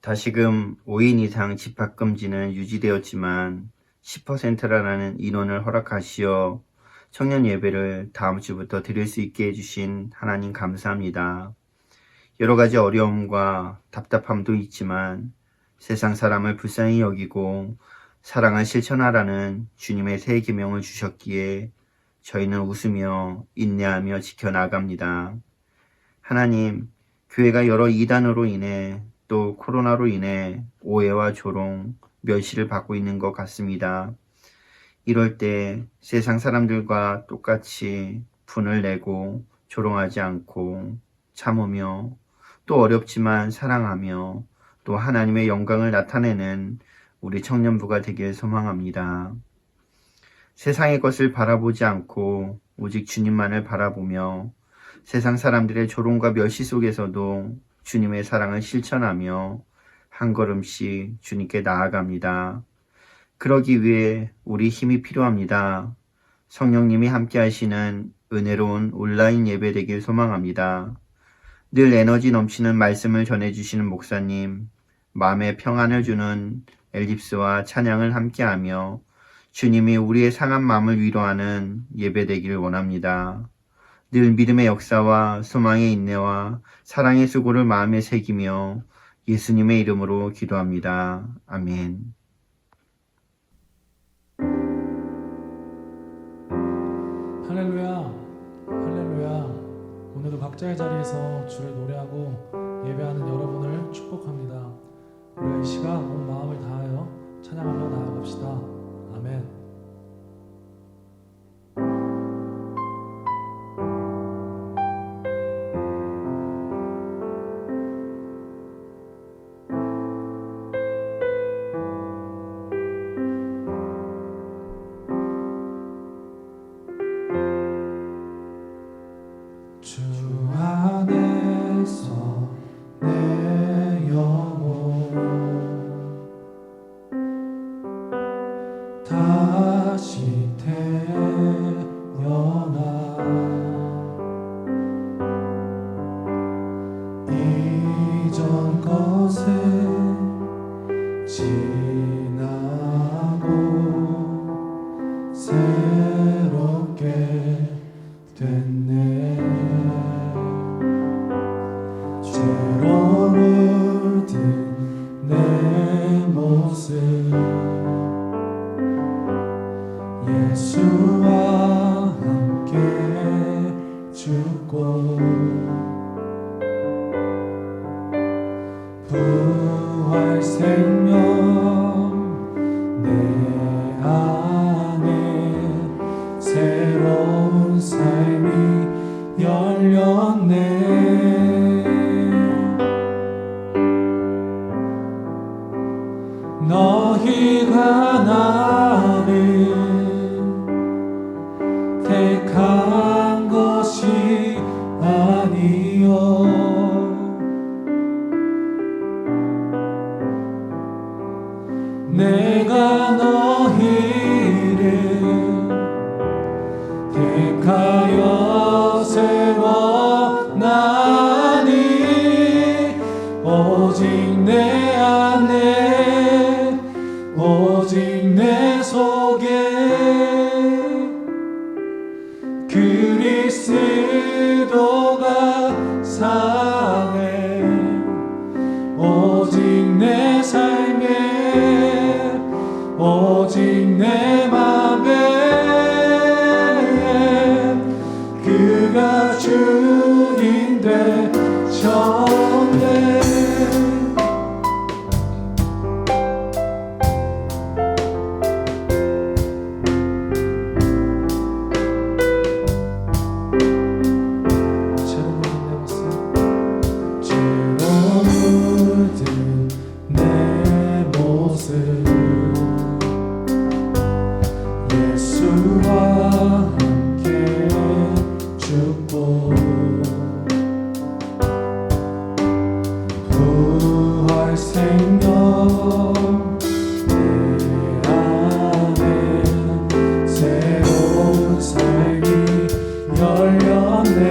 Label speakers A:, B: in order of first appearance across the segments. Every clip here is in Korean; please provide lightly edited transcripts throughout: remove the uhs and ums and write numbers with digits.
A: 다시금 5인 이상 집합금지는 유지되었지만 10%라는 인원을 허락하시어 청년 예배를 다음 주부터 드릴 수 있게 해주신 하나님 감사합니다. 여러 가지 어려움과 답답함도 있지만 세상 사람을 불쌍히 여기고 사랑을 실천하라는 주님의 새 계명을 주셨기에 저희는 웃으며 인내하며 지켜나갑니다. 하나님, 교회가 여러 이단으로 인해 또 코로나로 인해 오해와 조롱, 멸시를 받고 있는 것 같습니다. 이럴 때 세상 사람들과 똑같이 분을 내고 조롱하지 않고 참으며 또 어렵지만 사랑하며 또 하나님의 영광을 나타내는 우리 청년부가 되길 소망합니다. 세상의 것을 바라보지 않고 오직 주님만을 바라보며 세상 사람들의 조롱과 멸시 속에서도 주님의 사랑을 실천하며 한 걸음씩 주님께 나아갑니다. 그러기 위해 우리 힘이 필요합니다. 성령님이 함께 하시는 은혜로운 온라인 예배 되길 소망합니다. 늘 에너지 넘치는 말씀을 전해주시는 목사님, 마음에 평안을 주는 엘립스와 찬양을 함께하며 주님이 우리의 상한 마음을 위로하는 예배 되기를 원합니다. 늘 믿음의 역사와 소망의 인내와 사랑의 수고를 마음에 새기며 예수님의 이름으로 기도합니다. 아멘.
B: 할렐루야, 할렐루야. 오늘도 각자의 자리에서 주를 노래하고 예배하는 여러분을 축복합니다. 우리가 이 시간 온 마음을 다하여 찬양하며 나아갑시다. 아멘. 주 안에서 내 영혼 다시 태어나 이전 것은 지나고 새롭게 됐네. 죄로 물든 내 모습 예수와 함께 죽고 부활 생명 내 안에 새로운 삶이 열렸네. 너희가 나를 택한 것이 아니요 내가 너희를 택하여 세워나니 오직 내 안에 오직 내 속에 그리스도가 사네. 오직 내 삶에 오직 내 맘에 그가 주인 되셨네. 예수와 함께 죽고 부활 생명 내 안에 새로운 삶이 열렸네.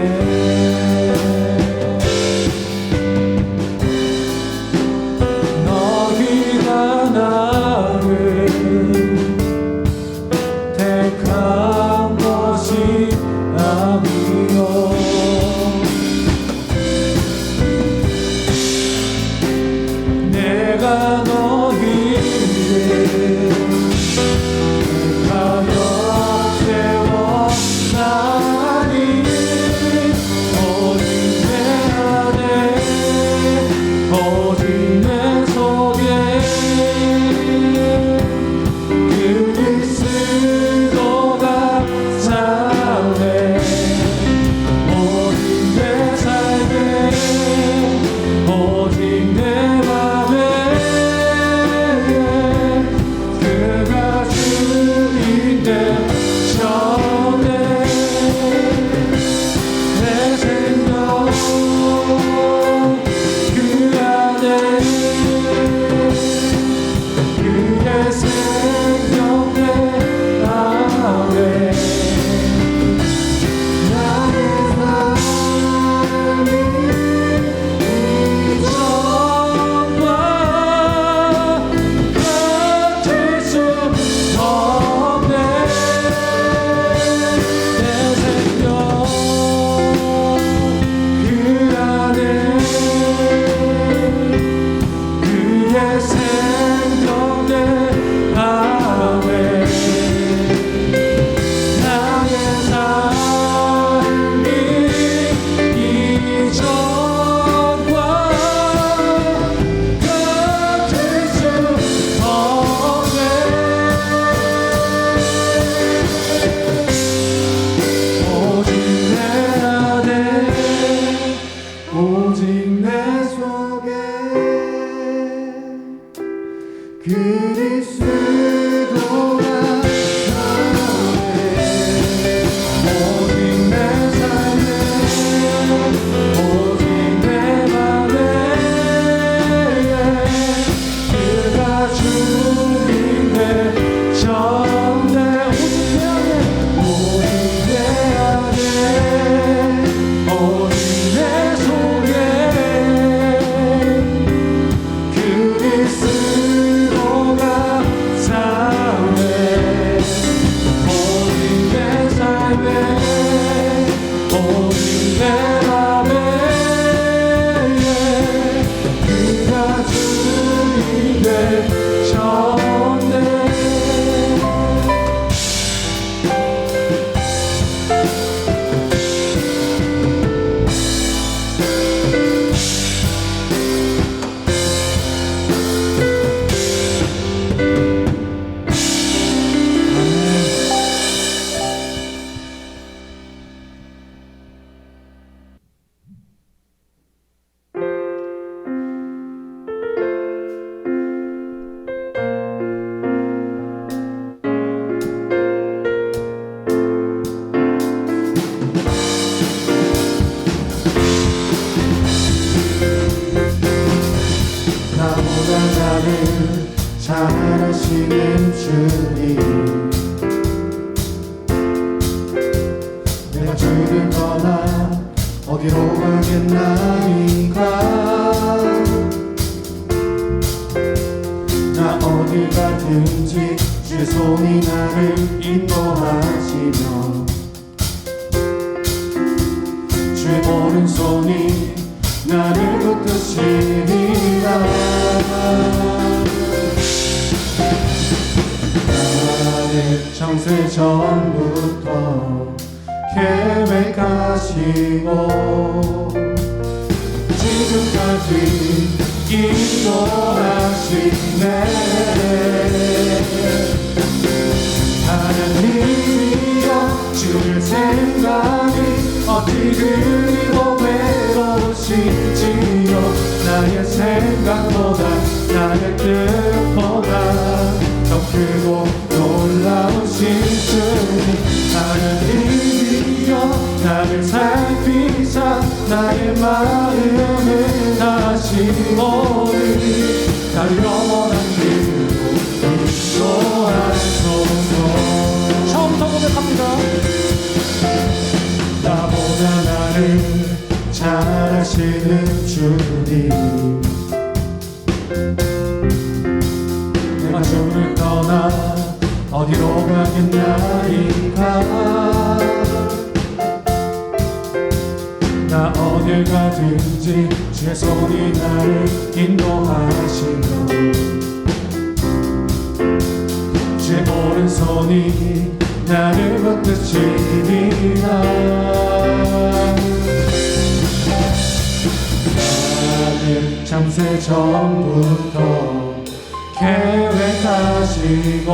B: 나를 인도하시며 주의 오른손이 나를 붙드시리라. 나를 창세 전부터 계획하시고 지금까지 인도하시네. 하나님이여 주를 생각이 어찌 그리고 외로우신지요. 나의 생각보다 나의 뜻보다 더 크고 놀라우신 주님. 하나님이여 나를 살피사 나의 마음을 다시 오니 나를 영원한 길로 인도하소서. 처음부터 고백합니다. 나보다 나를 잘 아시는 주님, 내가 주를 떠나 어디로 가겠나이까. 나 어딜 가든지 주의 손이 나를 인도하시며 주의 오른손이 나를 붙드시리라. 나를 창세 전부터 계획하시고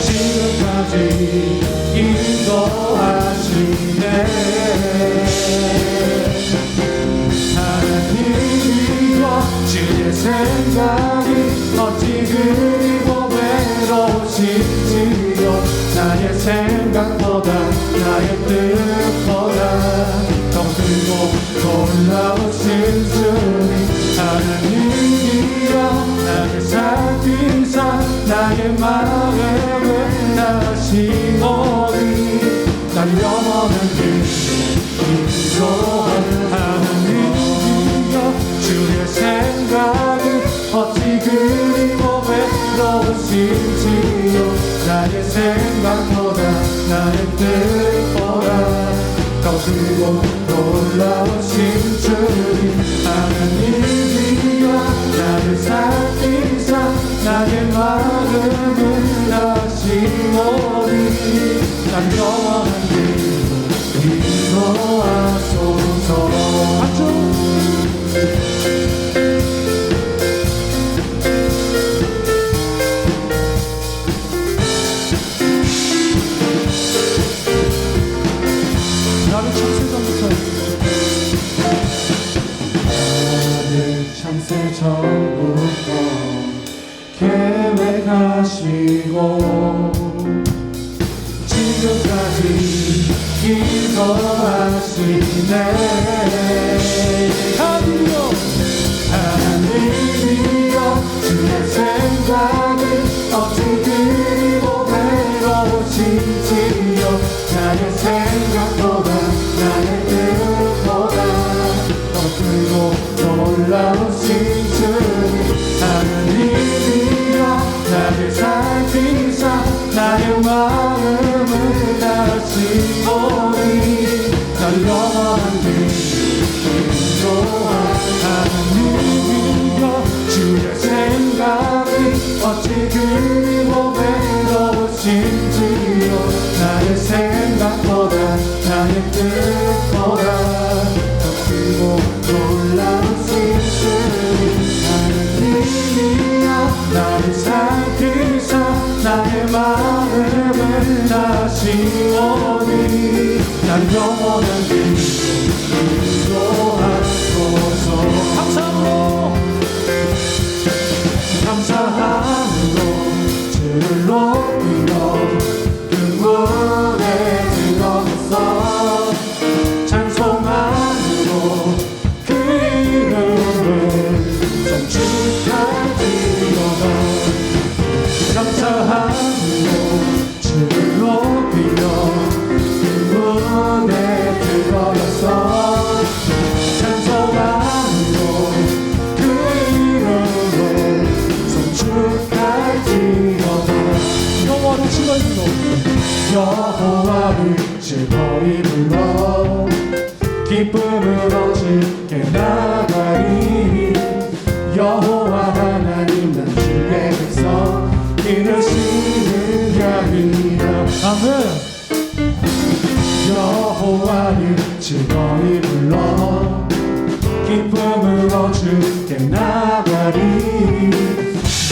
B: 지금까지 인도하시네. 하나님과 주의 생각이 어찌 그리고 외로우신지요. 나의 생각보다 나의 뜻보다 더 크고 놀라우신 주님. 하나님이여 나를 살피사 나의 마음을 다시 오니 날 영원한 길로 인도하는. 하나님이여 주의 생각이 어찌 그리고 외로우신지요. 나의 생각보다 나의 뜻보다 더 크고 놀라우신 주님. 하나님이여 나를 살피사 나의 마음을 다시 오니 난 영원한 길로 인도하소서. 나를 창세 전부터 계획하시고 지금까지 인도하시네. 하나님이여 주의 생각이 어찌 그리고 외로우신지요. 나의 생각보다 나의 뜻보다 더 크고 놀라우신 주님. 하나님이여 나를 살피사 나의 마음을 다시 오니 날 영원한 길로 하나님이여 주의 생각이 어찌 그리고 외로우신지요. 나의 생각보다 나의 뜻보다 더 크고 놀라우신 주님. 하나님이여 나를 살피사 나의 마음을 다시 오니 난 영원한 길로 인도하소서. 감사함으로 주를 높이며 그분의 들어서 찬송함으로 그 이름을 성축하리로다. 감사함으로 주를 높이며 그분의 들어서 치고 불러 여호와를 즐거이 불러 기쁨으로 주께 나가리 여호와 하나님 난 주의 백성 이르시는 자니라 아멘 여호와를 즐거이 불러 기쁨으로 주께 나가리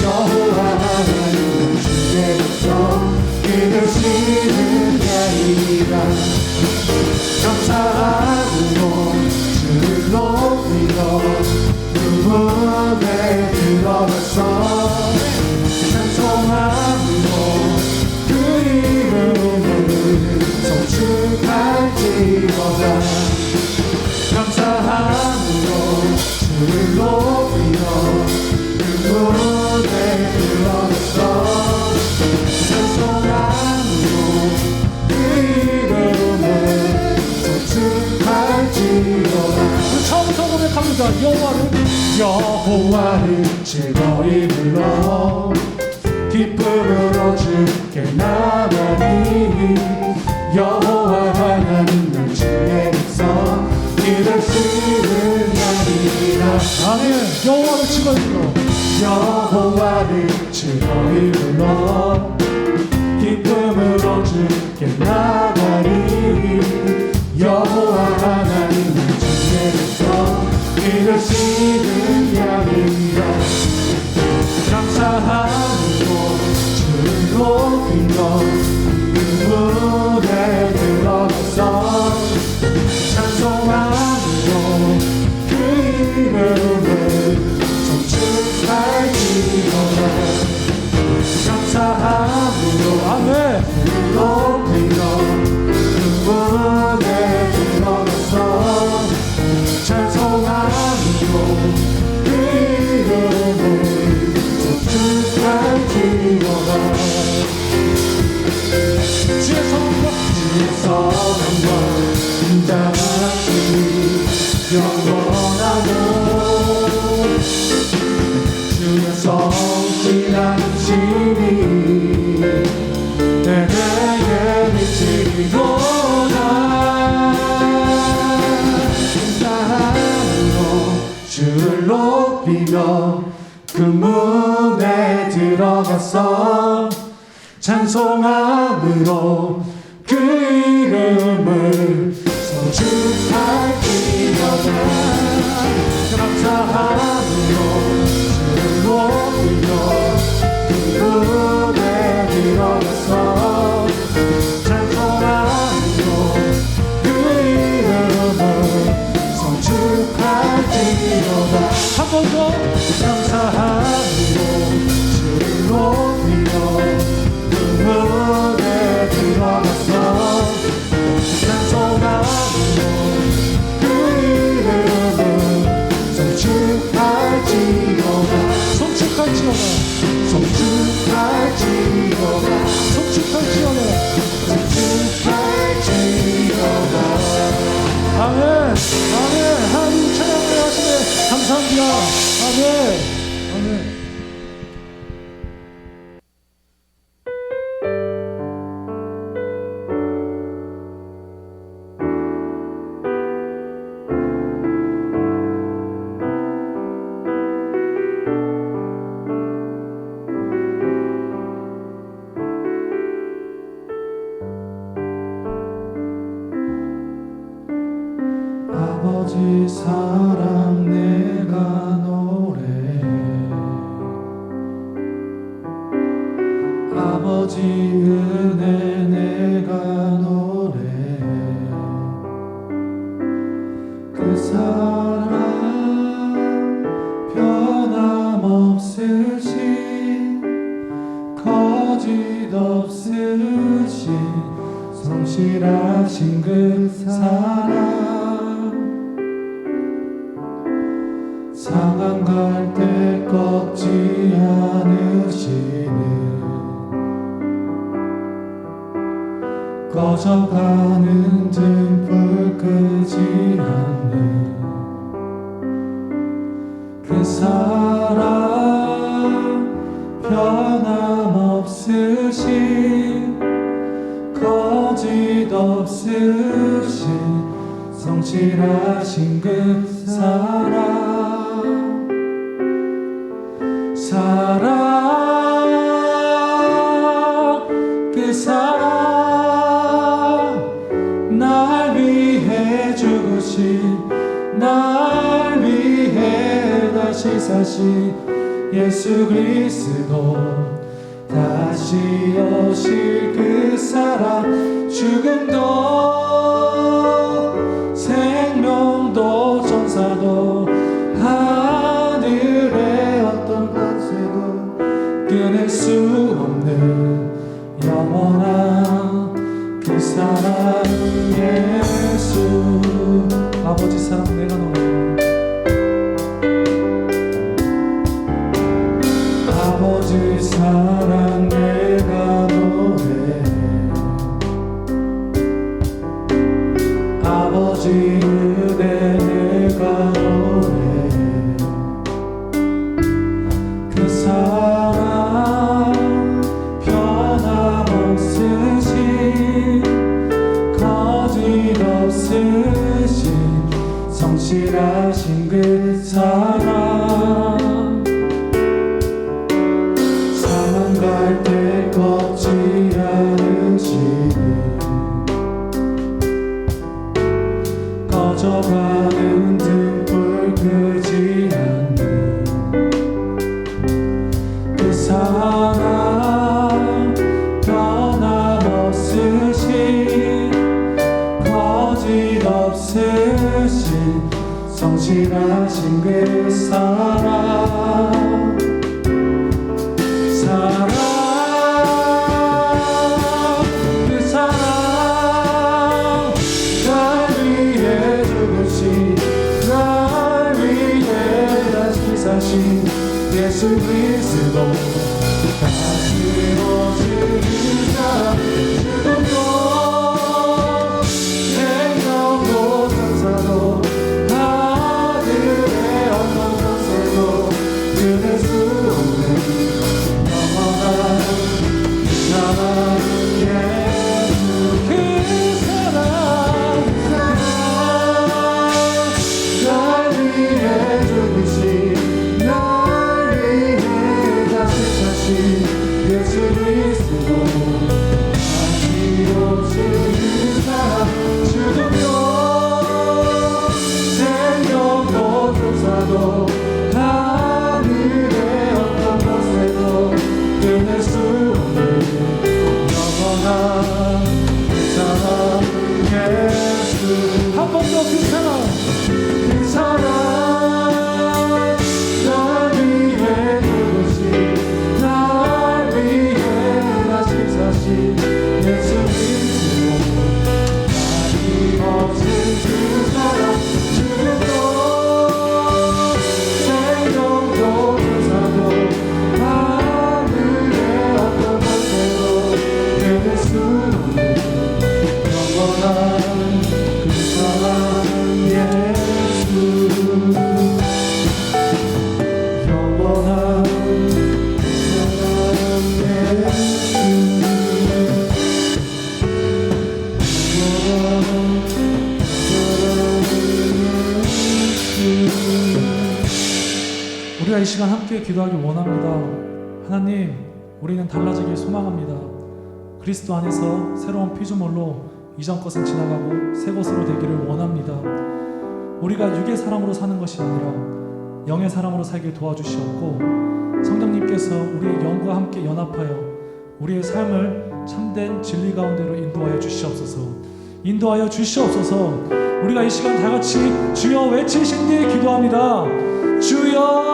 B: 여호와 하나님은 주의 백성 이르시는 자이라 감사함으로 주를 높이며 그 무대에 들어가서 찬송함으로 그 이름을 송축할지어다 감사함으로 주를 높이며 그 무대에 들어가서 찬송함으로 그 이름을 송축할지어다 처음부터 고백합니다 여호와를 즐거이 불러 기쁨으로 주께 나가리 여호와 하나님 난 주의 백성 이르시는 자니라 아멘 여호와를 즐거이 불러 여호와를 즐거이 불러 기쁨으로 주께 나가리 여호와 하나님 난 주의 백성 이르시는 자니라 감사함으로 주를 높이며 그 무대에 들어가서 찬송함으로 그 이름을 송축할지어다 감사함으로 아멘 높이며 그 무대에 들어가서 찬송함으로 그 이름을 송축할지어다 주의 성령과 인자하시니 영원하고 주의 성실한 신이 내게 미치리로다 인자함으로 주를 높이며 그 문에 들어가서 찬송함으로 그 이름을 송축할지어다 감사함으로 주를 높이며 그 무대에 들어가서 찬송함으로 그 이름을 송축할지어다 한 번 더 감사함으로 주를 높이며 무대에 들어가서 찬송함으로 그 이름을 송축할지어다 송축할지어다 송축할지어다 송축할지어다 송축할지어다 아멘 아멘 하나님 찬양을 하시네 감사합니다 아멘 아멘 아버지 사랑 내가 노래해 아버지 은혜 내가 노래해 그 사랑 변함없으신 거짓 없으신 성실하신 그 사랑 상한 갈 때 꺾지 않으시는 꺼져가는 등불 끄지 않는 그 사랑 변함없으신 없으신 거짓 없으신 성실하신 그 사랑 그 사랑 날 위해 죽으신 날 위해 다시 사신 예수 그리스도 다시 오실 그 사랑 죽음도 생명도 천사도 하늘의 어떤 권세도 끊을 수 없는 영원한 그 사랑 예수 아버지 사랑 내가 너무 아버지 사랑 내가 노래 아버지 은혜 내가 노래 그 사랑 변함없으신 거짓 없으신 성실하신 그 사랑 갈 때 걷지 않으시니 꺼져가는 등불 끄지 않는 그 사랑 변함없으신 거짓 없으신 성실하신 그 사랑 그 사랑 날 위해 죽으신 날 위해 다시 사신 예수 그리스도 다시 오실 그 사랑 죽음도 생명도 천사도 하늘의 어떤 권세도 끊을 수 없는 예수 그리스도 다시 오실 그 사랑 죽음도 생명도 천사도 하늘의 어떤 것에도 끊을 수 없는 영원한 그 사랑 예수 한 번 더 그 사랑 그 사랑 날 위해 죽으신 날 위해 다시 사신 예수 그리스도 다시 오실 그 사랑 죽음도 생명도 천사도 하늘의 어떤 것에도 끊을 수 없는 영원한 그 사랑 예수 영원한 그 사랑 예수 영원한 그 사랑 예수 우리가 이 시간 함께 기도하기 원합니다. 하나님, 우리는 달라지길 소망합니다. 그리스도 안에서 새로운 피조물로 이전 것은 지나가고 새 것으로 되기를 원합니다. 우리가 육의 사람으로 사는 것이 아니라 영의 사람으로 살길 도와주시옵고 성령님께서 우리의 영과 함께 연합하여 우리의 삶을 참된 진리 가운데로 인도하여 주시옵소서. 우리가 이 시간 다 같이 주여 외치신 뒤에 기도합니다. 주여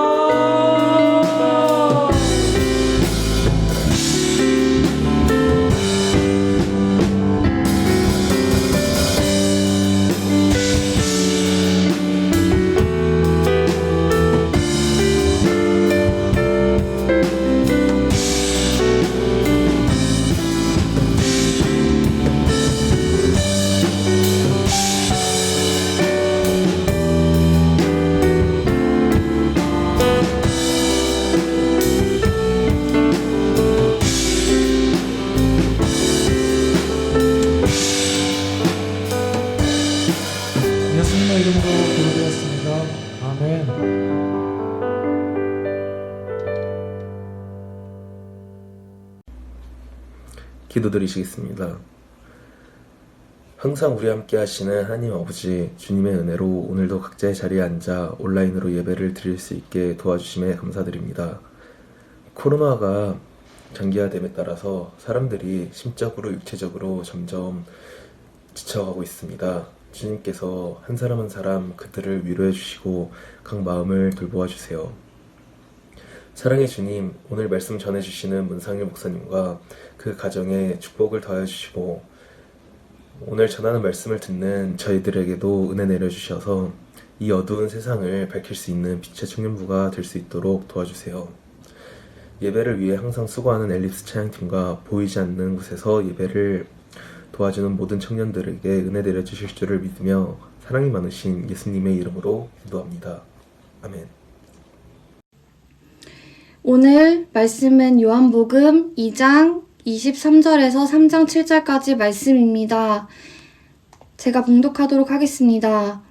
C: 기도드리시겠습니다. 항상 우리 함께 하시는 하나님 아버지, 주님의 은혜로 오늘도 각자의 자리에 앉아 온라인으로 예배를 드릴 수 있게 도와주심에 감사드립니다. 코로나가 장기화됨에 따라서 사람들이 심적으로 육체적으로 점점 지쳐가고 있습니다. 주님께서 한 사람 한 사람 그들을 위로해 주시고 각 마음을 돌보아 주세요. 사랑의 주님, 오늘 말씀 전해주시는 문상일 목사님과 그 가정에 축복을 더해 주시고 오늘 전하는 말씀을 듣는 저희들에게도 은혜 내려주셔서 이 어두운 세상을 밝힐 수 있는 빛의 청년부가 될 수 있도록 도와주세요. 예배를 위해 항상 수고하는 엘립스 찬양팀과 보이지 않는 곳에서 예배를 도와주는 모든 청년들에게 은혜 내려주실 줄을 믿으며 사랑이 많으신 예수님의 이름으로 기도합니다. 아멘.
D: 오늘 말씀은 요한복음 2장 23절에서 3장 7절까지 말씀입니다. 제가 봉독하도록 하겠습니다.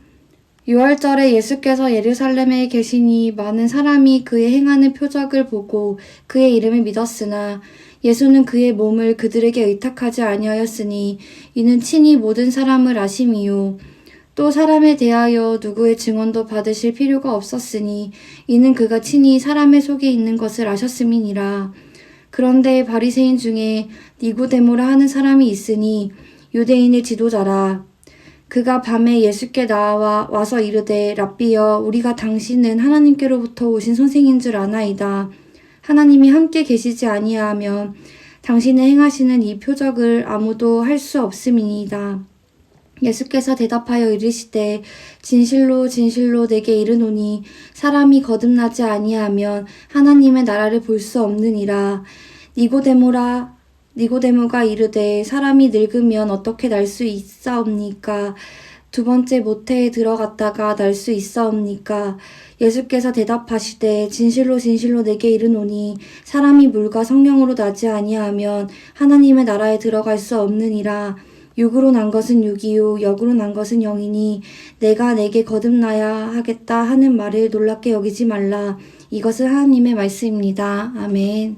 D: 6월절에 예수께서 예루살렘에 계시니 많은 사람이 그의 행하는 표적을 보고 그의 이름을 믿었으나 예수는 그의 몸을 그들에게 의탁하지 아니하였으니 이는 친히 모든 사람을 아심이요 또 사람에 대하여 누구의 증언도 받으실 필요가 없었으니 이는 그가 친히 사람의 속에 있는 것을 아셨음이니라. 그런데 바리새인 중에 니고데모라 하는 사람이 있으니 유대인의 지도자라. 그가 밤에 예수께 나와 와서 이르되 랍비여 우리가 당신은 하나님께로부터 오신 선생인 줄 아나이다. 하나님이 함께 계시지 아니하면 당신의 행하시는 이 표적을 아무도 할 수 없음이니이다. 예수께서 대답하여 이르시되 진실로 진실로 내게 이르노니 사람이 거듭나지 아니하면 하나님의 나라를 볼 수 없느니라. 니고데모가 이르되 사람이 늙으면 어떻게 날 수 있사옵니까? 두 번째 모태에 들어갔다가 날 수 있사옵니까? 예수께서 대답하시되 진실로 진실로 내게 이르노니 사람이 물과 성령으로 나지 아니하면 하나님의 나라에 들어갈 수 없느니라. 육으로 난 것은 육이요 영으로 난 것은 영이니 내가 내게 거듭나야 하겠다 하는 말을 놀랍게 여기지 말라. 이것은 하나님의 말씀입니다. 아멘.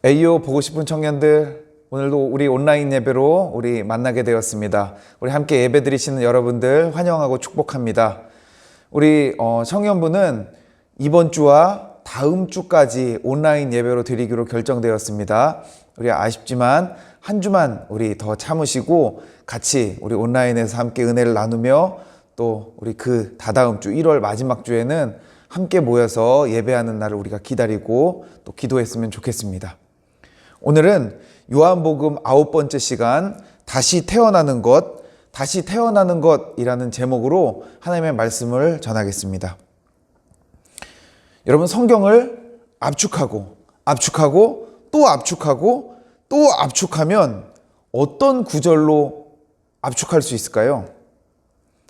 E: 에이오 보고 싶은 청년들, 오늘도 우리 온라인 예배로 우리 만나게 되었습니다. 우리 함께 예배 드리시는 여러분들 환영하고 축복합니다. 우리 청년부는 이번 주와 다음 주까지 온라인 예배로 드리기로 결정되었습니다. 우리 아쉽지만 한 주만 우리 더 참으시고 같이 우리 온라인에서 함께 은혜를 나누며 또 우리 그 다다음 주 1월 마지막 주에는 함께 모여서 예배하는 날을 우리가 기다리고 또 기도했으면 좋겠습니다. 오늘은 요한복음 9번째 시간 다시 태어나는 것이라는 제목으로 하나님의 말씀을 전하겠습니다. 여러분, 성경을 압축하고 또 압축하면 어떤 구절로 압축할 수 있을까요?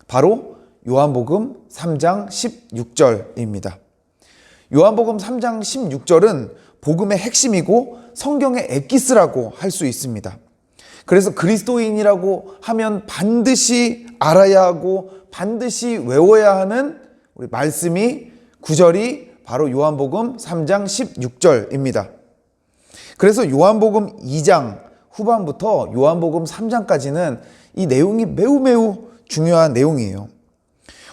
E: 바로 요한복음 3장 16절입니다. 요한복음 3장 16절은 복음의 핵심이고 성경의 엑기스라고 할 수 있습니다. 그래서 그리스도인이라고 하면 반드시 알아야 하고 반드시 외워야 하는 우리 말씀이 구절이 바로 요한복음 3장 16절입니다. 그래서 요한복음 2장 후반부터 요한복음 3장까지는 이 내용이 매우 중요한 내용이에요.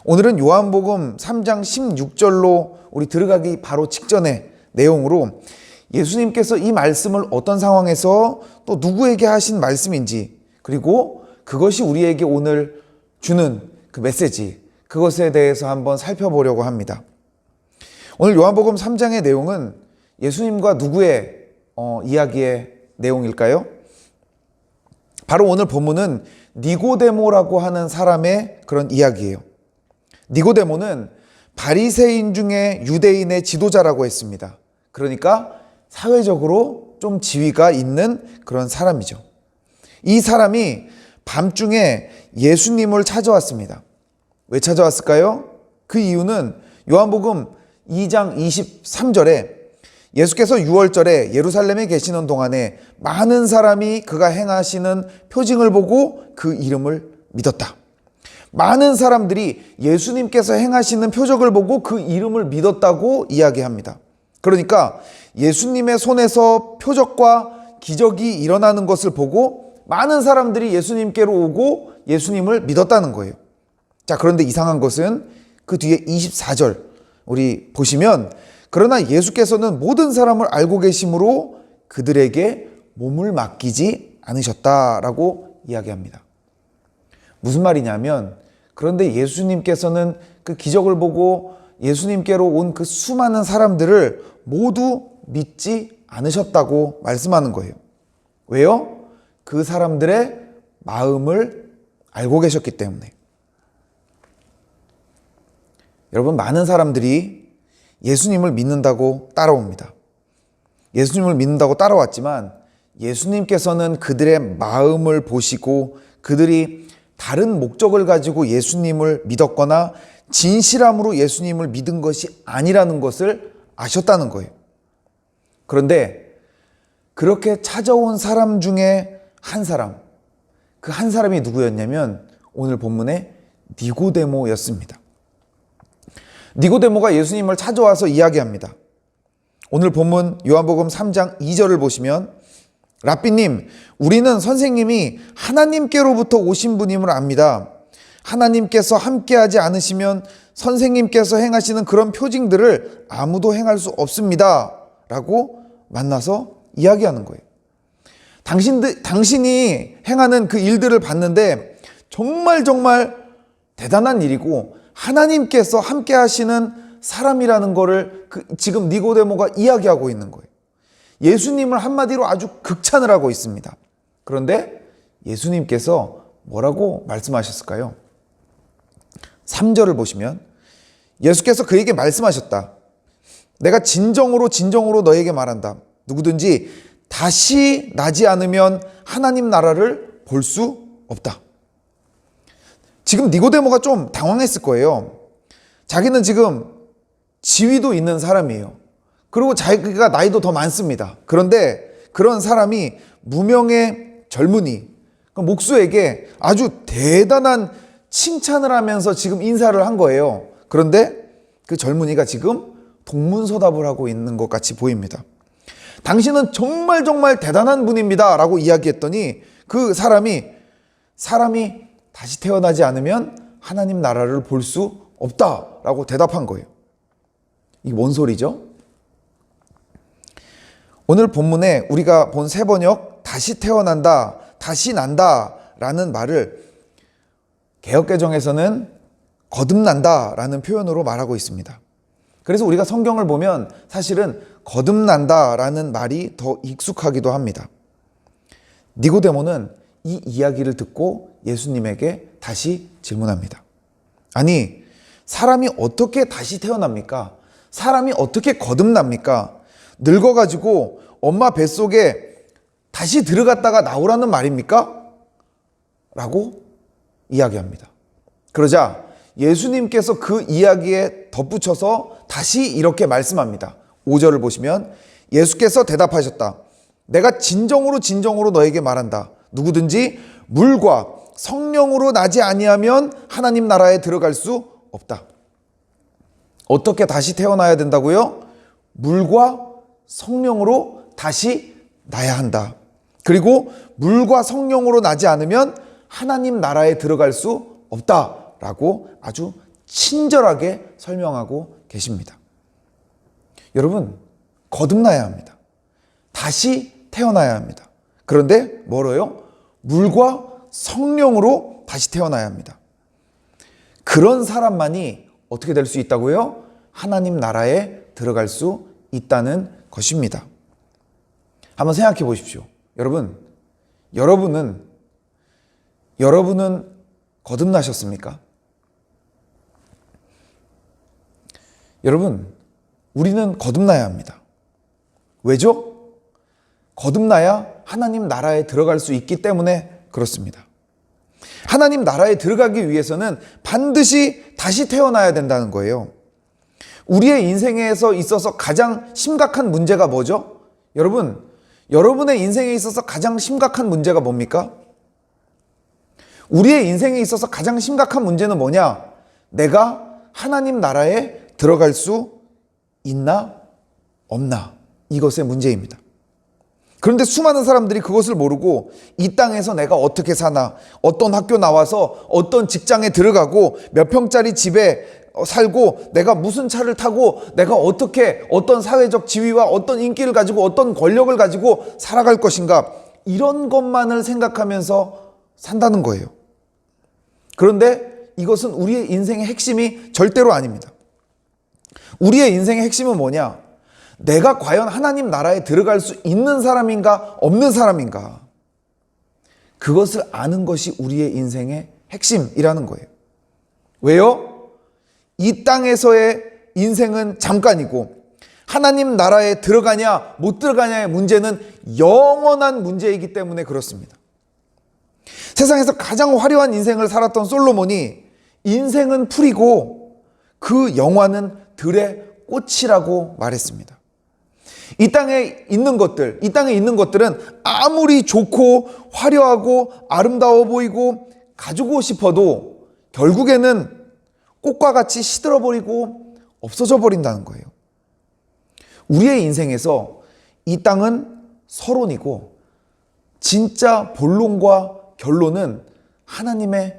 E: 오늘은 요한복음 3장 16절로 우리 들어가기 바로 직전의 내용으로 예수님께서 이 말씀을 어떤 상황에서 또 누구에게 하신 말씀인지, 그리고 그것이 우리에게 오늘 주는 그 메시지, 그것에 대해서 한번 살펴보려고 합니다. 오늘 요한복음 3장의 내용은 예수님과 누구의 이야기의 내용일까요? 바로 오늘 본문은 니고데모라고 하는 사람의 그런 이야기예요. 니고데모는 바리새인 중에 유대인의 지도자라고 했습니다. 그러니까 사회적으로 좀 지위가 있는 그런 사람이죠. 이 사람이 밤중에 예수님을 찾아왔습니다. 왜 찾아왔을까요? 그 이유는 요한복음 2장 23절에 예수께서 6월절에 예루살렘에 계시는 동안에 많은 사람이 그가 행하시는 표징을 보고 그 이름을 믿었다. 많은 사람들이 예수님께서 행하시는 표적을 보고 그 이름을 믿었다고 이야기합니다. 그러니까 예수님의 손에서 표적과 기적이 일어나는 것을 보고 많은 사람들이 예수님께로 오고 예수님을 믿었다는 거예요. 자, 그런데 이상한 것은 그 뒤에 24절 우리 보시면 그러나 예수께서는 모든 사람을 알고 계심으로 그들에게 몸을 맡기지 않으셨다라고 이야기합니다. 무슨 말이냐면 그런데 예수님께서는 그 기적을 보고 예수님께로 온 그 수많은 사람들을 모두 믿지 않으셨다고 말씀하는 거예요. 왜요? 그 사람들의 마음을 알고 계셨기 때문에. 여러분, 많은 사람들이 예수님을 믿는다고 따라옵니다. 예수님을 믿는다고 따라왔지만 예수님께서는 그들의 마음을 보시고 그들이 다른 목적을 가지고 예수님을 믿었거나 진실함으로 예수님을 믿은 것이 아니라는 것을 아셨다는 거예요. 그런데 그렇게 찾아온 사람 중에 한 사람, 그 한 사람이 누구였냐면 오늘 본문의 니고데모였습니다. 니고데모가 예수님을 찾아와서 이야기합니다. 오늘 본문 요한복음 3장 2절을 보시면 랍비님, 우리는 선생님이 하나님께로부터 오신 분임을 압니다. 하나님께서 함께하지 않으시면 선생님께서 행하시는 그런 표징들을 아무도 행할 수 없습니다. 라고 만나서 이야기하는 거예요. 당신이 행하는 그 일들을 봤는데 정말 대단한 일이고 하나님께서 함께 하시는 사람이라는 거를 지금 니고데모가 이야기하고 있는 거예요. 예수님을 한마디로 아주 극찬을 하고 있습니다. 그런데 예수님께서 뭐라고 말씀하셨을까요? 3절을 보시면 예수께서 그에게 말씀하셨다. 내가 진정으로 너에게 말한다. 누구든지 다시 나지 않으면 하나님 나라를 볼 수 없다. 지금 니고데모가 좀 당황했을 거예요. 자기는 지금 지위도 있는 사람이에요. 그리고 자기가 나이도 더 많습니다. 그런데 그런 사람이 무명의 젊은이, 목수에게 아주 대단한 칭찬을 하면서 지금 인사를 한 거예요. 그런데 그 젊은이가 지금 동문서답을 하고 있는 것 같이 보입니다. 당신은 정말 대단한 분입니다 라고 이야기했더니 그 사람이 다시 태어나지 않으면 하나님 나라를 볼 수 없다라고 대답한 거예요. 이게 뭔 소리죠? 오늘 본문에 우리가 본 세 번역 다시 태어난다, 다시 난다 라는 말을 개역개정에서는 거듭난다 라는 표현으로 말하고 있습니다. 그래서 우리가 성경을 보면 사실은 거듭난다 라는 말이 더 익숙하기도 합니다. 니고데모는 이 이야기를 듣고 예수님에게 다시 질문합니다. 아니, 사람이 어떻게 다시 태어납니까? 사람이 어떻게 거듭납니까? 늙어가지고 엄마 뱃속에 다시 들어갔다가 나오라는 말입니까? 라고 이야기합니다. 그러자 예수님께서 그 이야기에 덧붙여서 다시 이렇게 말씀합니다. 5절을 보시면 예수께서 대답하셨다. 내가 진정으로 너에게 말한다. 누구든지 물과 성령으로 나지 아니하면 하나님 나라에 들어갈 수 없다. 어떻게 다시 태어나야 된다고요? 물과 성령으로 다시 나야 한다. 그리고 물과 성령으로 나지 않으면 하나님 나라에 들어갈 수 없다라고 아주 친절하게 설명하고 계십니다. 여러분, 거듭나야 합니다. 다시 태어나야 합니다. 그런데 뭐로요? 물과 성령으로 다시 태어나야 합니다. 그런 사람만이 어떻게 될 수 있다고요? 하나님 나라에 들어갈 수 있다는 것입니다. 한번 생각해 보십시오. 여러분은 거듭나셨습니까? 여러분, 우리는 거듭나야 합니다. 왜죠? 거듭나야 하나님 나라에 들어갈 수 있기 때문에 그렇습니다. 하나님 나라에 들어가기 위해서는 반드시 다시 태어나야 된다는 거예요. 우리의 인생에서 있어서 가장 심각한 문제가 뭐죠? 여러분의 인생에 있어서 가장 심각한 문제가 뭡니까? 우리의 인생에 있어서 가장 심각한 문제는 뭐냐? 내가 하나님 나라에 들어갈 수 있나 없나? 이것의 문제입니다. 그런데 수많은 사람들이 그것을 모르고 이 땅에서 내가 어떻게 사나, 어떤 학교 나와서 어떤 직장에 들어가고 몇 평짜리 집에 살고 내가 무슨 차를 타고 내가 어떻게 어떤 사회적 지위와 어떤 인기를 가지고 어떤 권력을 가지고 살아갈 것인가, 이런 것만을 생각하면서 산다는 거예요. 그런데 이것은 우리의 인생의 핵심이 절대로 아닙니다. 우리의 인생의 핵심은 뭐냐? 내가 과연 하나님 나라에 들어갈 수 있는 사람인가 없는 사람인가, 그것을 아는 것이 우리의 인생의 핵심이라는 거예요. 왜요? 이 땅에서의 인생은 잠깐이고 하나님 나라에 들어가냐 못 들어가냐의 문제는 영원한 문제이기 때문에 그렇습니다. 세상에서 가장 화려한 인생을 살았던 솔로몬이 인생은 풀이고 그 영화는 들의 꽃이라고 말했습니다. 이 땅에 있는 것들은 아무리 좋고 화려하고 아름다워 보이고 가지고 싶어도 결국에는 꽃과 같이 시들어버리고 없어져 버린다는 거예요. 우리의 인생에서 이 땅은 서론이고 진짜 본론과 결론은 하나님의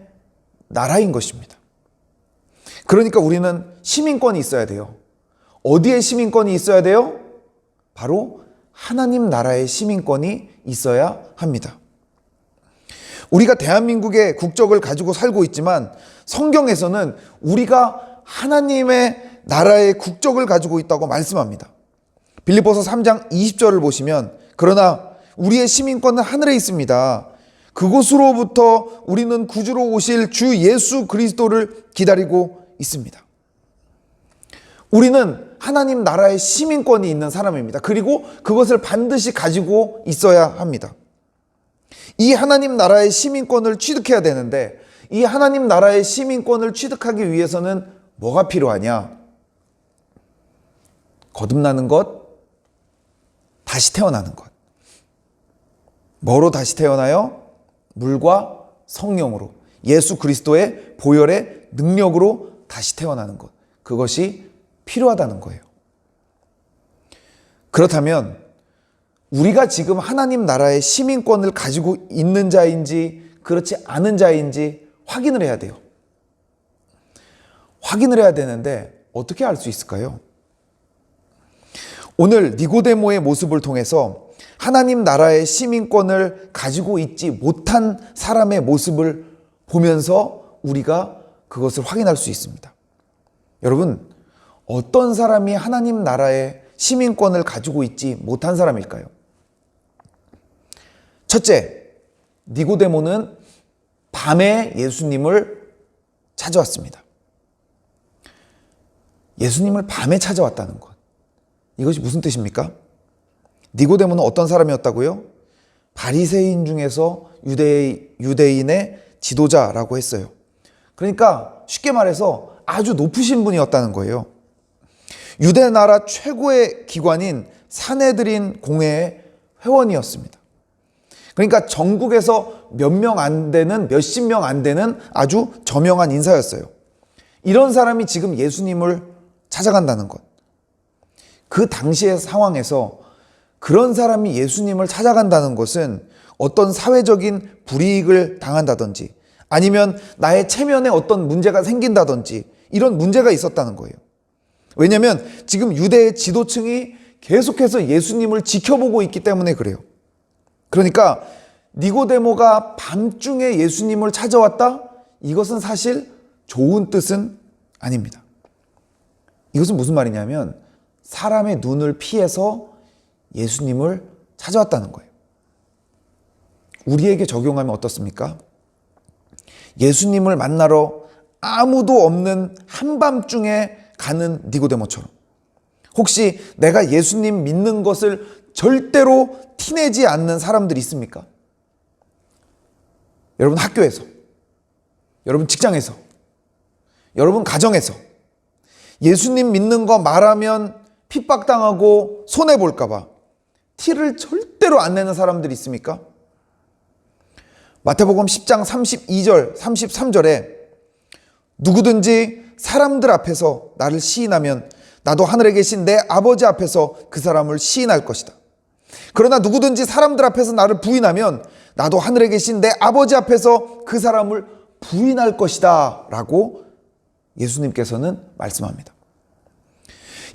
E: 나라인 것입니다. 그러니까 우리는 시민권이 있어야 돼요. 어디에 시민권이 있어야 돼요? 바로 하나님 나라의 시민권이 있어야 합니다. 우리가 대한민국의 국적을 가지고 살고 있지만 성경에서는 우리가 하나님의 나라의 국적을 가지고 있다고 말씀합니다. 빌립보서 3장 20절을 보시면, 그러나 우리의 시민권은 하늘에 있습니다. 그곳으로부터 우리는 구주로 오실 주 예수 그리스도를 기다리고 있습니다. 우리는 하나님 나라의 시민권이 있는 사람입니다. 그리고 그것을 반드시 가지고 있어야 합니다. 이 하나님 나라의 시민권을 취득해야 되는데, 이 하나님 나라의 시민권을 취득하기 위해서는 뭐가 필요하냐? 거듭나는 것, 다시 태어나는 것. 뭐로 다시 태어나요? 물과 성령으로, 예수 그리스도의 보혈의 능력으로 다시 태어나는 것. 그것이 필요하다는 거예요. 그렇다면 우리가 지금 하나님 나라의 시민권을 가지고 있는 자인지 그렇지 않은 자인지 확인을 해야 돼요. 확인을 해야 되는데 어떻게 알 수 있을까요? 오늘 니고데모의 모습을 통해서 하나님 나라의 시민권을 가지고 있지 못한 사람의 모습을 보면서 우리가 그것을 확인할 수 있습니다. 여러분, 어떤 사람이 하나님 나라의 시민권을 가지고 있지 못한 사람일까요? 첫째, 니고데모는 밤에 예수님을 찾아왔습니다. 예수님을 밤에 찾아왔다는 것. 이것이 무슨 뜻입니까? 니고데모는 어떤 사람이었다고요? 바리새인 중에서 유대인의 지도자라고 했어요. 그러니까 쉽게 말해서 아주 높으신 분이었다는 거예요. 유대 나라 최고의 기관인 사내드린 공회의 회원이었습니다. 그러니까 전국에서 몇 명 안 되는, 몇십 명 안 되는 아주 저명한 인사였어요. 이런 사람이 지금 예수님을 찾아간다는 것. 그 당시의 상황에서 그런 사람이 예수님을 찾아간다는 것은 어떤 사회적인 불이익을 당한다든지 아니면 나의 체면에 어떤 문제가 생긴다든지 이런 문제가 있었다는 거예요. 왜냐하면 지금 유대의 지도층이 계속해서 예수님을 지켜보고 있기 때문에 그래요. 그러니까 니고데모가 밤중에 예수님을 찾아왔다? 이것은 사실 좋은 뜻은 아닙니다. 이것은 무슨 말이냐면 사람의 눈을 피해서 예수님을 찾아왔다는 거예요. 우리에게 적용하면 어떻습니까? 예수님을 만나러 아무도 없는 한밤중에 가는 니고데모처럼, 혹시 내가 예수님 믿는 것을 절대로 티내지 않는 사람들이 있습니까? 여러분 학교에서, 여러분 직장에서, 여러분 가정에서 예수님 믿는 거 말하면 핍박당하고 손해볼까 봐 티를 절대로 안 내는 사람들이 있습니까? 마태복음 10장 32절, 33절에 누구든지 사람들 앞에서 나를 시인하면 나도 하늘에 계신 내 아버지 앞에서 그 사람을 시인할 것이다. 그러나 누구든지 사람들 앞에서 나를 부인하면 나도 하늘에 계신 내 아버지 앞에서 그 사람을 부인할 것이다 라고 예수님께서는 말씀합니다.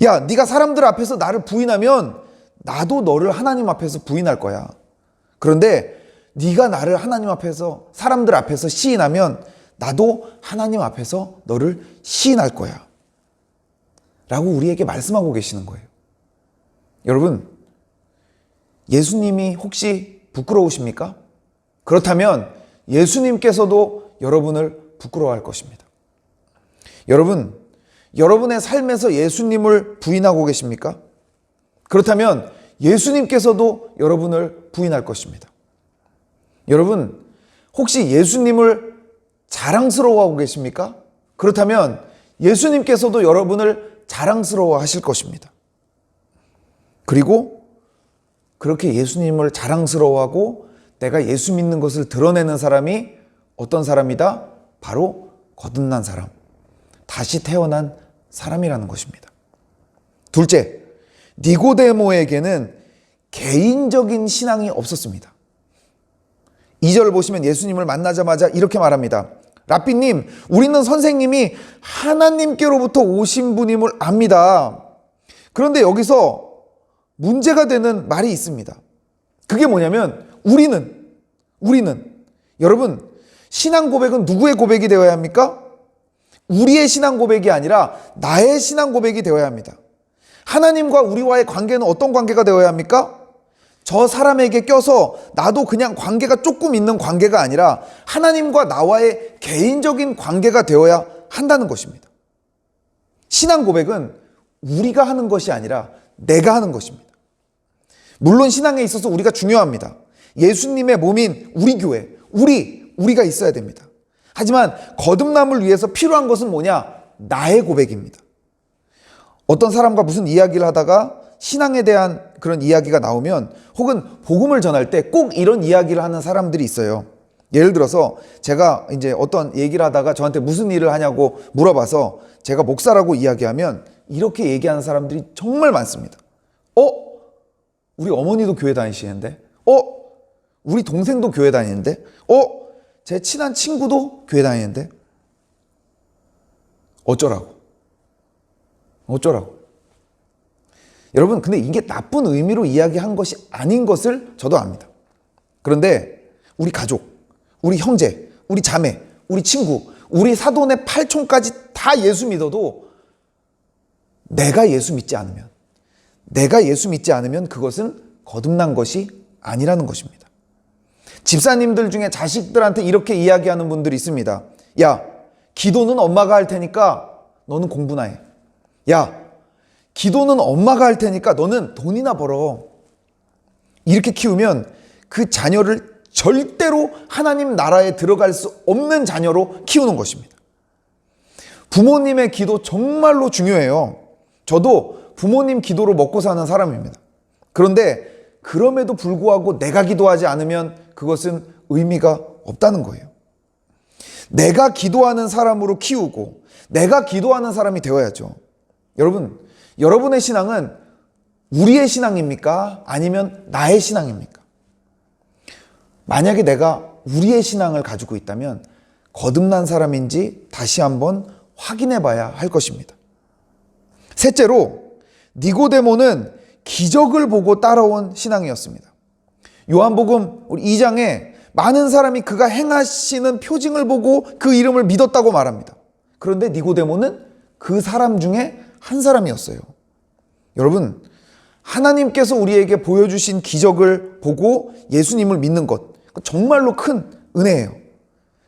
E: 야, 네가 사람들 앞에서 나를 부인하면 나도 너를 하나님 앞에서 부인할 거야. 그런데 네가 나를 하나님 앞에서, 사람들 앞에서 시인하면 나도 하나님 앞에서 너를 시인할 거야 라고 우리에게 말씀하고 계시는 거예요. 여러분, 예수님이 혹시 부끄러우십니까? 그렇다면 예수님께서도 여러분을 부끄러워할 것입니다. 여러분, 여러분의 삶에서 예수님을 부인하고 계십니까? 그렇다면 예수님께서도 여러분을 부인할 것입니다. 여러분, 혹시 예수님을 자랑스러워하고 계십니까? 그렇다면 예수님께서도 여러분을 자랑스러워 하실 것입니다. 그리고 그렇게 예수님을 자랑스러워하고 내가 예수 믿는 것을 드러내는 사람이 어떤 사람이다? 바로 거듭난 사람, 다시 태어난 사람이라는 것입니다. 둘째, 니고데모에게는 개인적인 신앙이 없었습니다. 2절을 보시면 예수님을 만나자마자 이렇게 말합니다. 랍비님, 우리는 선생님이 하나님께로부터 오신 분임을 압니다. 그런데 여기서 문제가 되는 말이 있습니다. 그게 뭐냐면 우리는 여러분, 신앙 고백은 누구의 고백이 되어야 합니까? 우리의 신앙 고백이 아니라 나의 신앙 고백이 되어야 합니다. 하나님과 우리와의 관계는 어떤 관계가 되어야 합니까? 저 사람에게 껴서 나도 그냥 관계가 조금 있는 관계가 아니라 하나님과 나와의 개인적인 관계가 되어야 한다는 것입니다. 신앙 고백은 우리가 하는 것이 아니라 내가 하는 것입니다. 물론 신앙에 있어서 우리가 중요합니다. 예수님의 몸인 우리 교회, 우리가 있어야 됩니다. 하지만 거듭남을 위해서 필요한 것은 뭐냐? 나의 고백입니다. 어떤 사람과 무슨 이야기를 하다가 신앙에 대한 그런 이야기가 나오면 혹은 복음을 전할 때 꼭 이런 이야기를 하는 사람들이 있어요. 예를 들어서 제가 이제 어떤 얘기를 하다가 저한테 무슨 일을 하냐고 물어봐서 제가 목사라고 이야기하면 이렇게 얘기하는 사람들이 정말 많습니다. 우리 어머니도 교회 다니시는데? 우리 동생도 교회 다니는데? 제 친한 친구도 교회 다니는데? 어쩌라고? 여러분, 근데 이게 나쁜 의미로 이야기한 것이 아닌 것을 저도 압니다. 그런데 우리 가족, 우리 형제, 우리 자매, 우리 친구, 우리 사돈의 팔촌까지 다 예수 믿어도 내가 예수 믿지 않으면 그것은 거듭난 것이 아니라는 것입니다. 집사님들 중에 자식들한테 이렇게 이야기하는 분들이 있습니다. 야, 기도는 엄마가 할 테니까 너는 공부나 해. 야, 기도는 엄마가 할 테니까 너는 돈이나 벌어. 이렇게 키우면 그 자녀를 절대로 하나님 나라에 들어갈 수 없는 자녀로 키우는 것입니다. 부모님의 기도 정말로 중요해요. 저도 부모님 기도로 먹고 사는 사람입니다. 그런데 그럼에도 불구하고 내가 기도하지 않으면 그것은 의미가 없다는 거예요. 내가 기도하는 사람으로 키우고 내가 기도하는 사람이 되어야죠. 여러분, 여러분의 신앙은 우리의 신앙입니까? 아니면 나의 신앙입니까? 만약에 내가 우리의 신앙을 가지고 있다면 거듭난 사람인지 다시 한번 확인해 봐야 할 것입니다. 셋째로, 니고데모는 기적을 보고 따라온 신앙이었습니다. 요한복음 2장에 많은 사람이 그가 행하시는 표징을 보고 그 이름을 믿었다고 말합니다. 그런데 니고데모는 그 사람 중에 한 사람이었어요. 여러분, 하나님께서 우리에게 보여주신 기적을 보고 예수님을 믿는 것, 정말로 큰 은혜예요.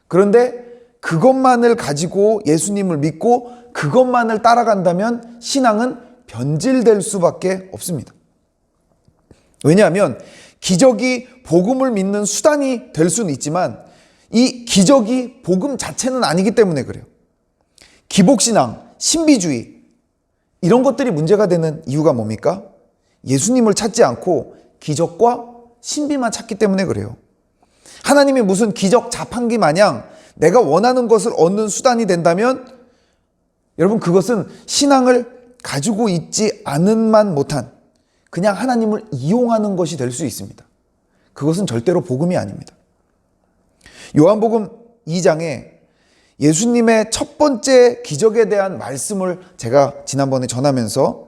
E: 그런데 그것만을 가지고 예수님을 믿고 그것만을 따라간다면 신앙은 변질될 수밖에 없습니다. 왜냐하면 기적이 복음을 믿는 수단이 될 수는 있지만 이 기적이 복음 자체는 아니기 때문에 그래요. 기복신앙, 신비주의, 이런 것들이 문제가 되는 이유가 뭡니까? 예수님을 찾지 않고 기적과 신비만 찾기 때문에 그래요. 하나님이 무슨 기적 자판기 마냥 내가 원하는 것을 얻는 수단이 된다면 여러분, 그것은 신앙을 가지고 있지 않은만 못한, 그냥 하나님을 이용하는 것이 될 수 있습니다. 그것은 절대로 복음이 아닙니다. 요한복음 2장에 예수님의 첫 번째 기적에 대한 말씀을 제가 지난번에 전하면서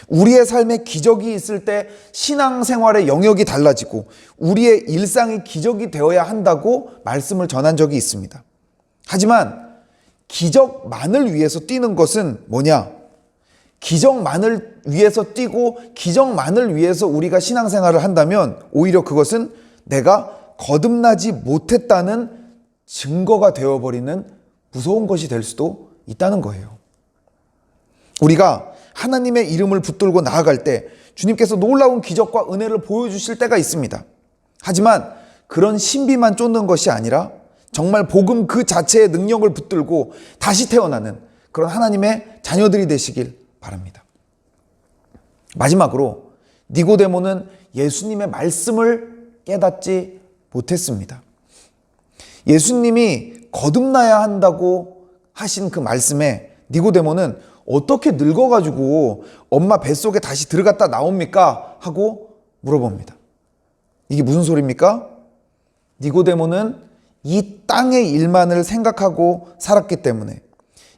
E: 우리의 삶에 기적이 있을 때 신앙생활의 영역이 달라지고 우리의 일상이 기적이 되어야 한다고 말씀을 전한 적이 있습니다. 하지만 기적만을 위해서 뛰는 것은 뭐냐? 기적만을 위해서 뛰고 기적만을 위해서 우리가 신앙생활을 한다면 오히려 그것은 내가 거듭나지 못했다는 증거가 되어버리는 무서운 것이 될 수도 있다는 거예요. 우리가 하나님의 이름을 붙들고 나아갈 때 주님께서 놀라운 기적과 은혜를 보여주실 때가 있습니다. 하지만 그런 신비만 쫓는 것이 아니라 정말 복음 그 자체의 능력을 붙들고 다시 태어나는 그런 하나님의 자녀들이 되시길 바랍니다. 마지막으로 니고데모는 예수님의 말씀을 깨닫지 못했습니다. 예수님이 거듭나야 한다고 하신 그 말씀에 니고데모는 어떻게 늙어가지고 엄마 뱃속에 다시 들어갔다 나옵니까? 하고 물어봅니다. 이게 무슨 소리입니까? 니고데모는 이 땅의 일만을 생각하고 살았기 때문에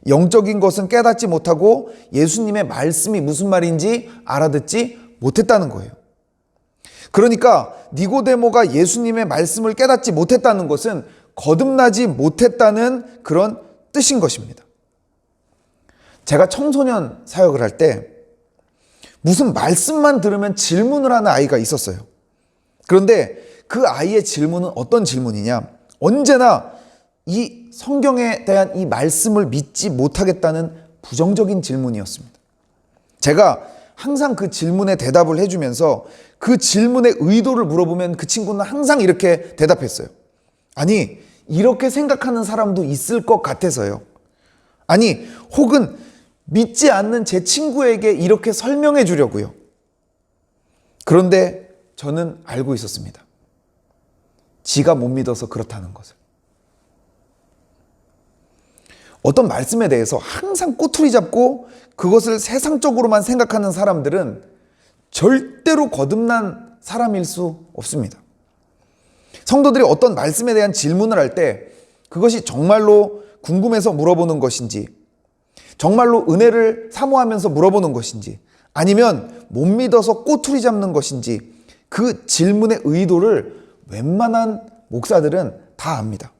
E: 영적인 것은 깨닫지 못하고 예수님의 말씀이 무슨 말인지 알아듣지 못했다는 거예요. 그러니까 니고데모가 예수님의 말씀을 깨닫지 못했다는 것은 거듭나지 못했다는 그런 뜻인 것입니다. 제가 청소년 사역을 할 때 무슨 말씀만 들으면 질문을 하는 아이가 있었어요. 그런데 그 아이의 질문은 어떤 질문이냐? 언제나 이 성경에 대한 이 말씀을 믿지 못하겠다는 부정적인 질문이었습니다. 제가 항상 그 질문에 대답을 해주면서 그 질문의 의도를 물어보면 그 친구는 항상 이렇게 대답했어요. 아니, 이렇게 생각하는 사람도 있을 것 같아서요. 아니, 혹은 믿지 않는 제 친구에게 이렇게 설명해 주려고요. 그런데 저는 알고 있었습니다. 지가 못 믿어서 그렇다는 것을. 어떤 말씀에 대해서 항상 꼬투리 잡고 그것을 세상적으로만 생각하는 사람들은 절대로 거듭난 사람일 수 없습니다. 성도들이 어떤 말씀에 대한 질문을 할 때 그것이 정말로 궁금해서 물어보는 것인지, 정말로 은혜를 사모하면서 물어보는 것인지, 아니면 못 믿어서 꼬투리 잡는 것인지, 그 질문의 의도를 웬만한 목사들은 다 압니다.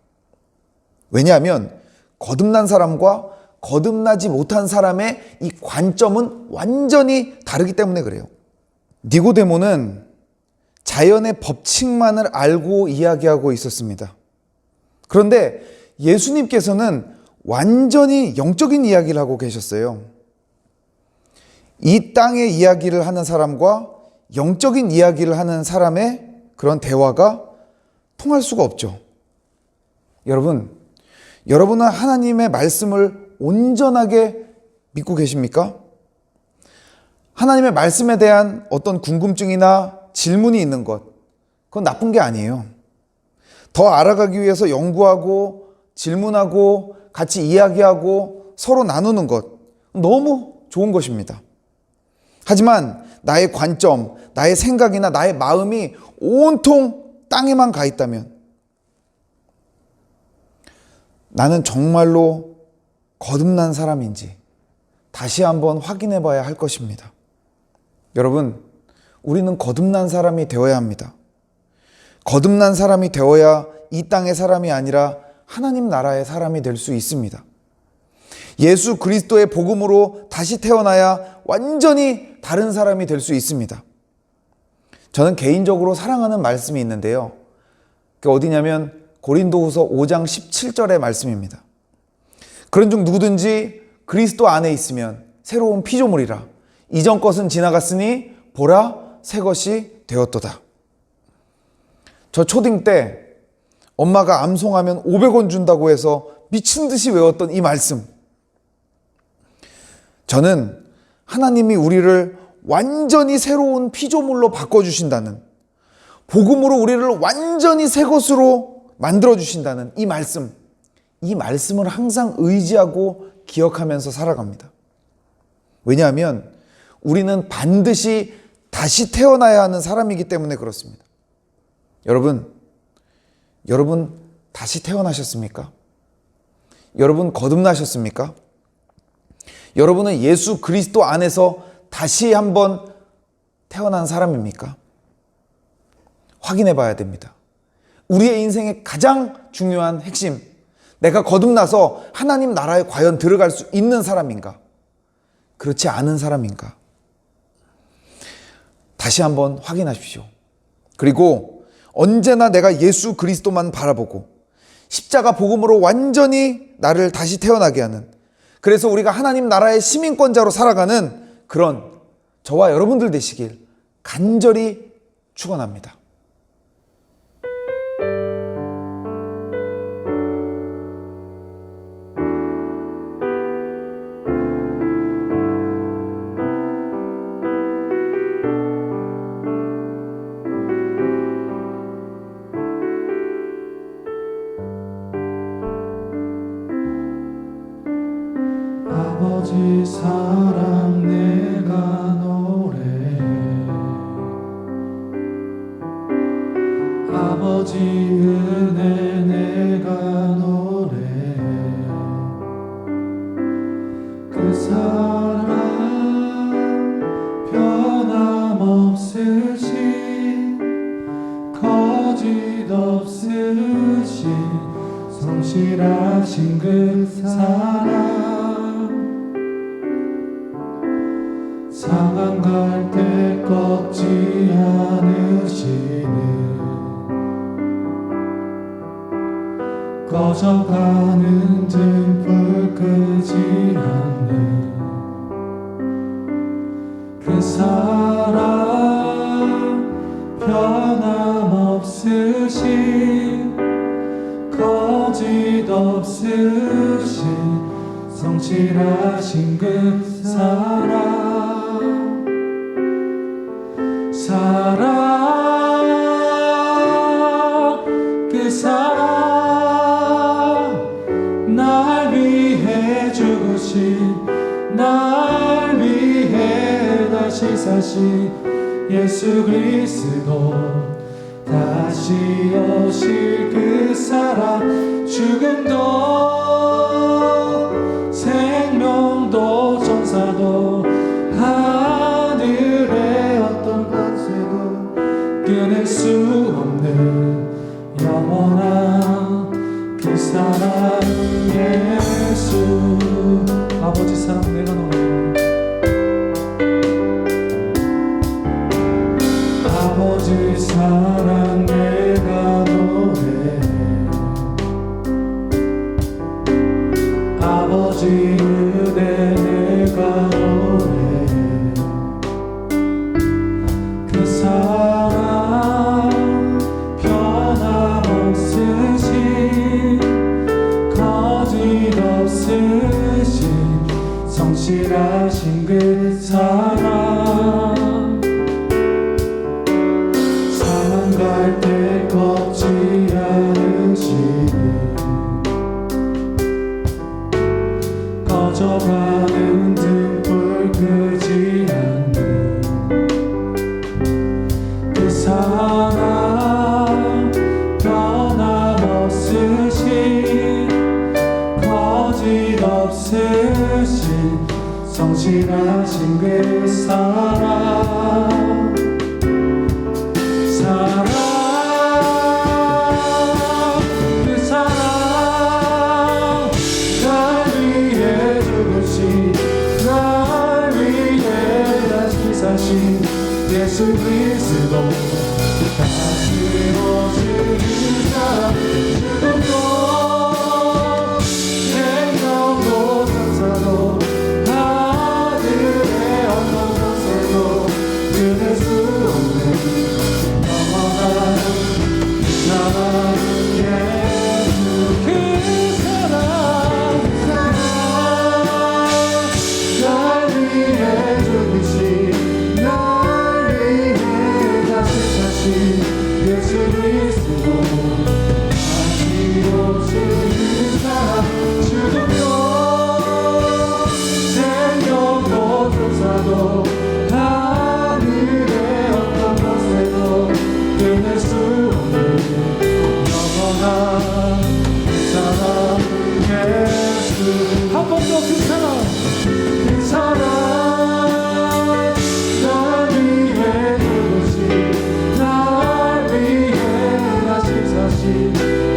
E: 왜냐하면 거듭난 사람과 거듭나지 못한 사람의 이 관점은 완전히 다르기 때문에 그래요. 니고데모는 자연의 법칙만을 알고 이야기하고 있었습니다. 그런데 예수님께서는 완전히 영적인 이야기를 하고 계셨어요. 이 땅의 이야기를 하는 사람과 영적인 이야기를 하는 사람의 그런 대화가 통할 수가 없죠. 여러분은 하나님의 말씀을 온전하게 믿고 계십니까? 하나님의 말씀에 대한 어떤 궁금증이나 질문이 있는 것, 그건 나쁜 게 아니에요. 더 알아가기 위해서 연구하고 질문하고 같이 이야기하고 서로 나누는 것, 너무 좋은 것입니다. 하지만 나의 관점, 나의 생각이나 나의 마음이 온통 땅에만 가 있다면 나는 정말로 거듭난 사람인지 다시 한번 확인해 봐야 할 것입니다. 여러분, 우리는 거듭난 사람이 되어야 합니다. 거듭난 사람이 되어야 이 땅의 사람이 아니라 하나님 나라의 사람이 될 수 있습니다. 예수 그리스도의 복음으로 다시 태어나야 완전히 다른 사람이 될 수 있습니다. 저는 개인적으로 사랑하는 말씀이 있는데요. 그게 어디냐면 고린도후서 5장 17절의 말씀입니다. 그런 중 누구든지 그리스도 안에 있으면 새로운 피조물이라. 이전 것은 지나갔으니 보라 새 것이 되었도다. 저 초딩 때 엄마가 암송하면 500원 준다고 해서 미친 듯이 외웠던 이 말씀. 저는 하나님이 우리를 완전히 새로운 피조물로 바꿔주신다는, 복음으로 우리를 완전히 새 것으로 만들어주신다는 이 말씀을 항상 의지하고 기억하면서 살아갑니다. 왜냐하면 우리는 반드시 다시 태어나야 하는 사람이기 때문에 그렇습니다. 여러분 다시 태어나셨습니까? 여러분 거듭나셨습니까? 여러분은 예수 그리스도 안에서 다시 한번 태어난 사람입니까? 확인해 봐야 됩니다. 우리의 인생의 가장 중요한 핵심, 내가 거듭나서 하나님 나라에 과연 들어갈 수 있는 사람인가? 그렇지 않은 사람인가? 다시 한번 확인하십시오. 그리고 언제나 내가 예수 그리스도만 바라보고 십자가 복음으로 완전히 나를 다시 태어나게 하는, 그래서 우리가 하나님 나라의 시민권자로 살아가는 그런 저와 여러분들 되시길 간절히 축원합니다.
B: 아버지 사랑 내가 노래해, 아버지 은혜 내가 노래해. 그 사랑 변함없으신 거짓 없으신 성실하신 그 사랑, 상한 갈 때 꺾지 않으시는, 꺼져가는 등불 끄지 않는 그 사랑, 변함없으신 거짓 없으신 성실하신 그 사랑, 그 사랑, 날 위해 죽으신, 날 위해 다시 사신 예수 그리스도, 다시 오실 그 사랑, 죽음도 생명도 천사도 하늘의 어떤 권세도 끊을 수 없는 영원한 그 사랑 예수. 아버지 사랑 내가 노래해, 아버지 사랑 내가 노래해, 아버지 은혜 내가 노래해. 그 사랑 변함없으신 거짓 없으신 성실하신 그 사랑, 상한 갈 때 꺾지 않으시는, 꺼져가는 등불 끄지 않는 그 사랑, 변함없으신 거짓 없으신 성실하신 그 사랑, 사랑, 그 사랑, 날 위해 죽으신, 날 위해 다시 사신 예수 그리스도, 다시 오실 그 사랑, 죽음도 생명도 천사도 하늘의 어떤 권세도 끊을 수 없는 영원한 사랑 예수. 그 사랑, 날 위해 죽으신, 날 위해 다시 한 번 더 그 사랑, 그 사랑 날 위해 누구시 날 위해 다시 사신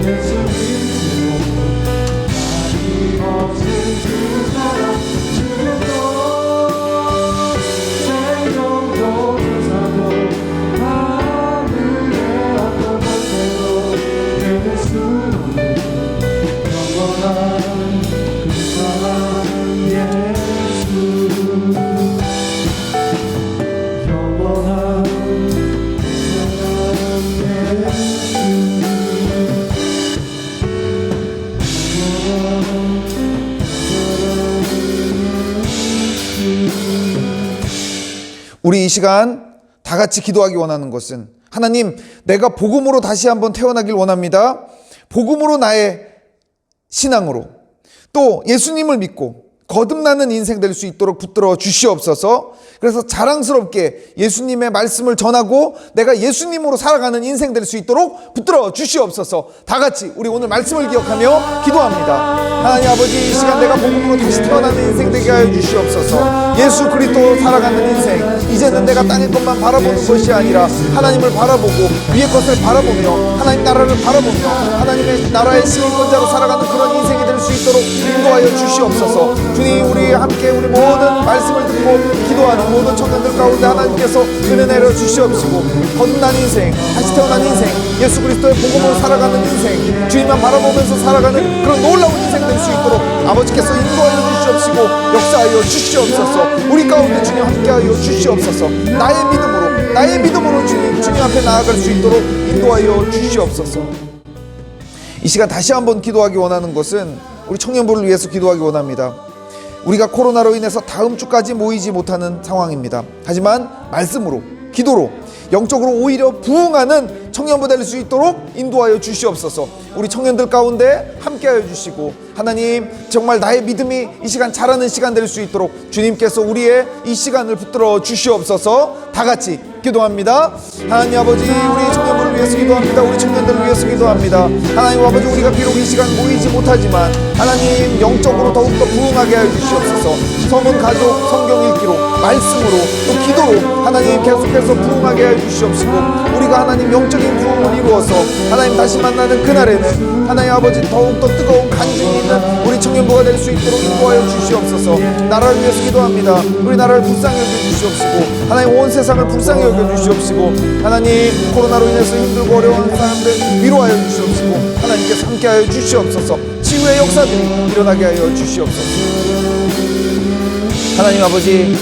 B: 예수 믿음으로 나이 없은 그 사랑 죽음도 생명도 부사도 하늘의 어떤 곳에도 내릴 수 없는 영원한 그 사랑 예수 영원한 그 사랑 예수
E: 우리 이 시간 다 같이 기도하기 원하는 것은 하나님, 내가 복음으로 다시 한번 태어나길 원합니다. 복음으로 나의 신앙으로 또 예수님을 믿고 거듭나는 인생 될 수 있도록 붙들어 주시옵소서. 그래서 자랑스럽게 예수님의 말씀을 전하고 내가 예수님으로 살아가는 인생 될 수 있도록 붙들어 주시옵소서. 다 같이 우리 오늘 말씀을 기억하며 기도합니다. 하나님 아버지, 이 시간 내가 복음으로 다시 태어나는 인생 되게 하여 주시옵소서. 예수 그리스도로 살아가는 인생, 이제는 내가 땅의 것만 바라보는 것이 아니라 하나님을 바라보고 위의 것을 바라보며 하나님 나라를 바라보며 하나님의 나라의 시민권자로 살아가는 그런 인생이 될 수 있도록 인도하여 주시옵소서. 주님, 우리 함께 우리 모든 말씀을 듣고 기도하는 모든 청년들 가운데 하나님께서 은혜 내려 주시옵시고 거듭난 인생, 다시 태어난 인생, 예수 그리스도의 복음으로 살아가는 인생, 주님만 바라보면서 살아가는 그런 놀라운 인생 될 수 있도록 아버지께서 인도하여 주시옵시고 역사하여 주시옵소서. 우리 가운데 주님 함께하여 주시옵소서. 나의 믿음으로 주님 앞에 나아갈 수 있도록 인도하여 주시옵소서. 이 시간 다시 한번 기도하기 원하는 것은 우리 청년부를 위해서 기도하기 원합니다. 우리가 코로나로 인해서 다음 주까지 모이지 못하는 상황입니다. 하지만 말씀으로, 기도로 영적으로 오히려 부흥하는 청년부 될 수 있도록 인도하여 주시옵소서. 우리 청년들 가운데 함께하여 주시고 하나님, 정말 나의 믿음이 이 시간 자라는 시간 될 수 있도록 주님께서 우리의 이 시간을 붙들어 주시옵소서. 다 같이 기도합니다. 하나님 아버지, 우리 청년부를 위해서 기도합니다. 우리 청년들을 위해서 기도합니다. 하나님 아버지, 우리가 비록 이 시간 모이지 못하지만 하나님 영적으로 더욱더 부흥하게 하여 주시옵소서. 서문 가족 성경 읽기로 말씀으로 또 기도로 하나님 계속해서 부흥하게 하여 주시옵시고 우리가 하나님 영적인 부흥을 이루어서 하나님 다시 만나는 그날에는 하나님 아버지 더욱더 뜨거운 간증이 있는 우리 청년부가 될 수 있도록 인도하여 주시옵소서. 나라를 위해서 기도합니다. 우리 나라를 불쌍히 여겨 주시옵시고 하나님 온 세상을 불쌍히 여겨 주시옵시고 하나님 코로나로 인해서 힘들고 어려운 사람들 위로하여 주시옵시고 하나님께서 함께하여 주시옵소서. 치유의 역사들이 일어나게 하여 주시옵소서. 하나님 아버지,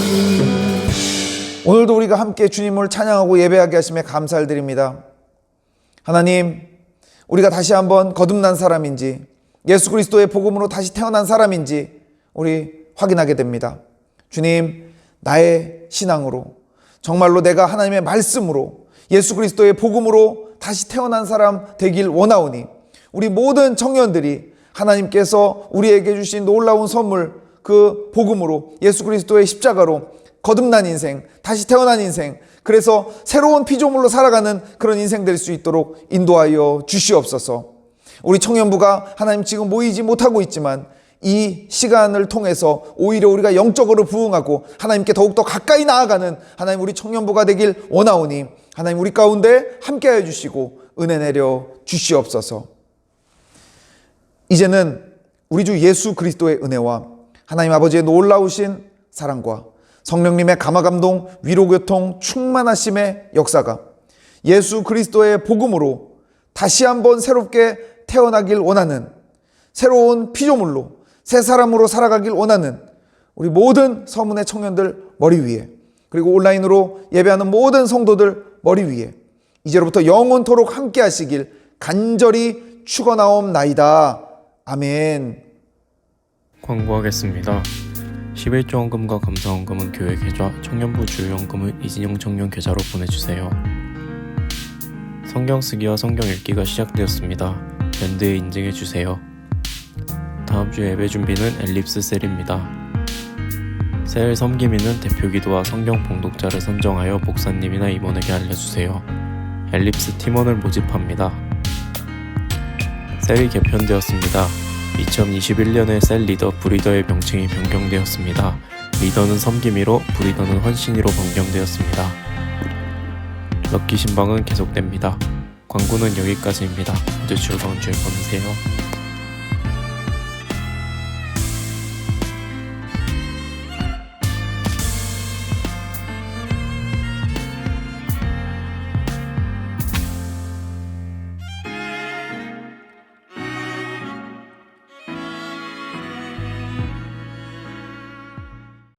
E: 오늘도 우리가 함께 주님을 찬양하고 예배하게 하심에 감사를 드립니다. 하나님, 우리가 다시 한번 거듭난 사람인지 예수 그리스도의 복음으로 다시 태어난 사람인지 우리 확인하게 됩니다. 주님, 나의 신앙으로 정말로 내가 하나님의 말씀으로 예수 그리스도의 복음으로 다시 태어난 사람 되길 원하오니 우리 모든 청년들이 하나님께서 우리에게 주신 놀라운 선물, 그 복음으로 예수 그리스도의 십자가로 거듭난 인생, 다시 태어난 인생, 그래서 새로운 피조물로 살아가는 그런 인생 될 수 있도록 인도하여 주시옵소서. 우리 청년부가 하나님 지금 모이지 못하고 있지만 이 시간을 통해서 오히려 우리가 영적으로 부흥하고 하나님께 더욱더 가까이 나아가는 하나님 우리 청년부가 되길 원하오니 하나님 우리 가운데 함께하여 주시고 은혜 내려 주시옵소서. 이제는 우리 주 예수 그리스도의 은혜와 하나님 아버지의 놀라우신 사랑과 성령님의 감화감동, 위로교통, 충만하심의 역사가 예수 그리스도의 복음으로 다시 한번 새롭게 태어나길 원하는 새로운 피조물로 새 사람으로 살아가길 원하는 우리 모든 서문의 청년들 머리 위에, 그리고 온라인으로 예배하는 모든 성도들 머리 위에 이제로부터 영원토록 함께 하시길 간절히 축원하옵나이다. 아멘.
F: 광고하겠습니다. 11조 헌금과 감사헌금은 교회 계좌, 청년부 주요헌금은 이진영 청년 계좌로 보내주세요. 성경 쓰기와 성경 읽기가 시작되었습니다. 밴드에 인증해주세요. 다음 주 예배 준비는 엘립스 셀입니다. 셀 섬김인은 대표기도와 성경 봉독자를 선정하여 목사님이나 임원에게 알려주세요. 엘립스 팀원을 모집합니다. 셀이 개편되었습니다. 2021년에 셀 리더 브리더의 명칭이 변경되었습니다. 리더는 섬김이로 브리더는 헌신이로 변경되었습니다. 럭키 신방은 계속됩니다. 광고는 여기까지입니다. 모두 즐거운 주에 보내세요.